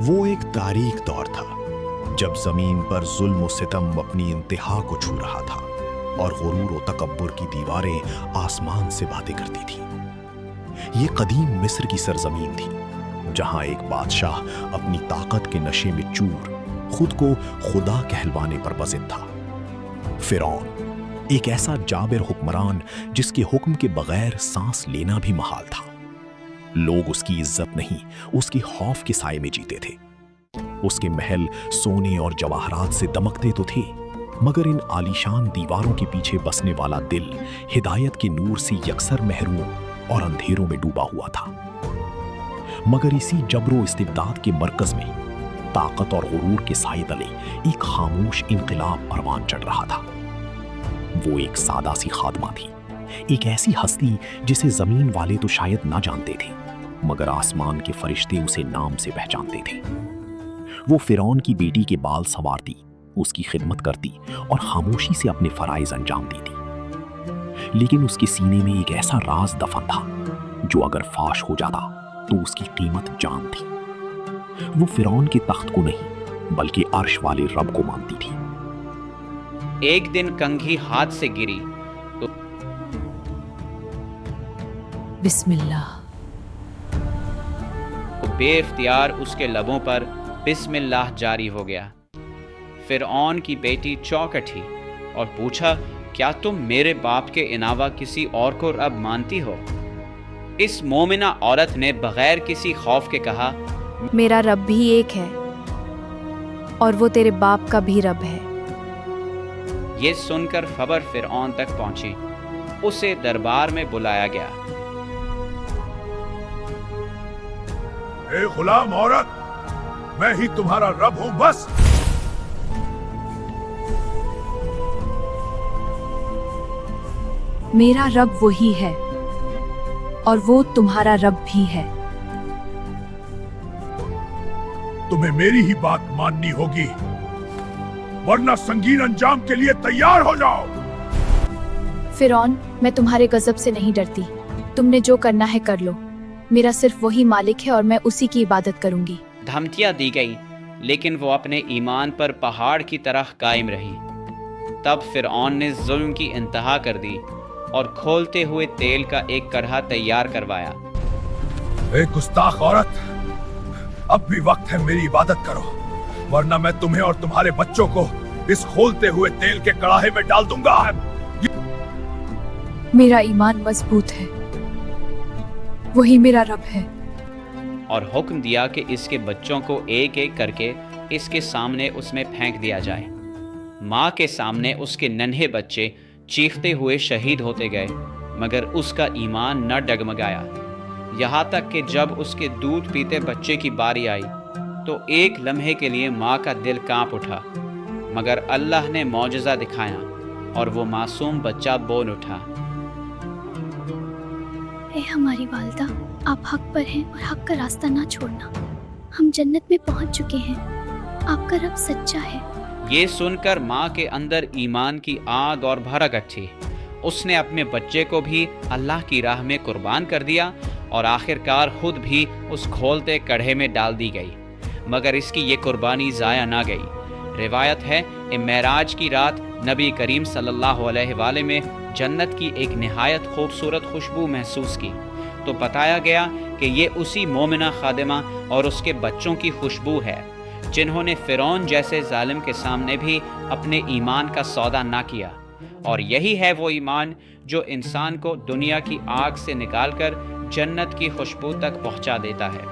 وہ ایک تاریک دور تھا جب زمین پر ظلم و ستم اپنی انتہا کو چھو رہا تھا اور غرور و تکبر کی دیواریں آسمان سے باتیں کرتی تھیں۔ یہ قدیم مصر کی سرزمین تھی جہاں ایک بادشاہ اپنی طاقت کے نشے میں چور خود کو خدا کہلوانے پر بزد تھا۔ فرعون ایک ایسا جابر حکمران جس کے حکم کے بغیر سانس لینا بھی محال تھا۔ لوگ اس کی عزت نہیں، اس کے خوف کے سائے میں جیتے تھے۔ اس کے محل سونے اور جواہرات سے دمکتے تو تھے، مگر ان عالیشان دیواروں کے پیچھے بسنے والا دل ہدایت کے نور سے یکسر محروم اور اندھیروں میں ڈوبا ہوا تھا۔ مگر اسی جبر و استبداد کے مرکز میں طاقت اور غرور کے سائے تلے ایک خاموش انقلاب پروان چڑھ رہا تھا۔ وہ ایک سادہ سی خادمہ تھی، ایک ایسی ہستی جسے زمین والے تو شاید نہ جانتے تھے، مگر آسمان کے فرشتے اسے نام سے پہچانتے تھے۔ وہ فرعون کی بیٹی کے بال سنوارتی، اس کی خدمت کرتی اور خاموشی سے اپنے فرائض انجام دیتی۔ لیکن اس کے سینے میں ایک ایسا راز دفن تھا جو اگر فاش ہو جاتا تو اس کی قیمت جان تھی۔ وہ فرعون کے تخت کو نہیں بلکہ عرش والے رب کو مانتی تھی۔ ایک دن کنگھی ہاتھ سے گری تو بسم اللہ، بے اختیار اس کے لبوں پر بسم اللہ جاری ہو گیا۔ فرعون کی بیٹی چونک اٹھی اور پوچھا، کیا تم میرے باپ کے علاوہ کسی اور کو رب مانتی ہو؟ اس مومنہ عورت نے بغیر کسی خوف کے کہا، میرا رب بھی ایک ہے اور وہ تیرے باپ کا بھی رب ہے۔ یہ سن کر خبر فرعون تک پہنچی، اسے دربار میں بلایا گیا۔ اے غلام عورت، میں ہی تمہارا رب ہوں بس۔ میرا رب وہی ہے اور وہ تمہارا رب بھی ہے۔ تمہیں میری ہی بات ماننی ہوگی ورنہ سنگین انجام کے لیے تیار ہو جاؤ۔ فرعون، میں تمہارے غضب سے نہیں ڈرتی، تم نے جو کرنا ہے کر لو، میرا صرف وہی مالک ہے اور میں اسی کی عبادت کروں گی۔ دھمکیاں دی گئی لیکن وہ اپنے ایمان پر پہاڑ کی طرح قائم رہی۔ تب فرعون نے ظلم کی انتہا کر دی اور کھولتے ہوئے تیل کا ایک کڑھا تیار کروایا۔ اے گستاخ عورت، اب بھی وقت ہے میری عبادت کرو، ورنہ میں تمہیں اور تمہارے بچوں کو اس کھولتے ہوئے تیل کے کڑاہے میں ڈال دوں گا۔ میرا ایمان مضبوط ہے، وہی میرا رب ہے۔ اور حکم دیا کہ اس کے بچوں کو ایک ایک کر کے اس کے سامنے اس میں پھینک دیا جائے۔ ماں کے سامنے اس کے ننھے بچے چیختے ہوئے شہید ہوتے گئے، مگر اس کا ایمان نہ ڈگمگایا، یہاں تک کہ جب اس کے دودھ پیتے بچے کی باری آئی تو ایک لمحے کے لیے ماں کا دل کانپ اٹھا، مگر اللہ نے معجزہ دکھایا اور وہ معصوم بچہ بول اٹھا۔ اے ہماری والدہ، آپ حق پر ہیں اور حق کا راستہ نہ چھوڑنا، ہم جنت میں پہنچ چکے ہیں، آپ کا رب سچا ہے۔ یہ سن کر ماں کے اندر ایمان کی آگ اور بھڑک اٹھی، اس نے اپنے بچے کو بھی اللہ کی راہ میں قربان کر دیا اور آخرکار خود بھی اس کھولتے کڑھے میں ڈال دی گئی، مگر اس کی یہ قربانی ضائع نہ گئی۔ روایت ہے کہ معراج کی رات نبی کریم صلی اللہ علیہ وآلہ میں جنت کی ایک نہایت خوبصورت خوشبو محسوس کی، تو بتایا گیا کہ یہ اسی مومنہ خادمہ اور اس کے بچوں کی خوشبو ہے جنہوں نے فرعون جیسے ظالم کے سامنے بھی اپنے ایمان کا سودا نہ کیا، اور یہی ہے وہ ایمان جو انسان کو دنیا کی آگ سے نکال کر جنت کی خوشبو تک پہنچا دیتا ہے۔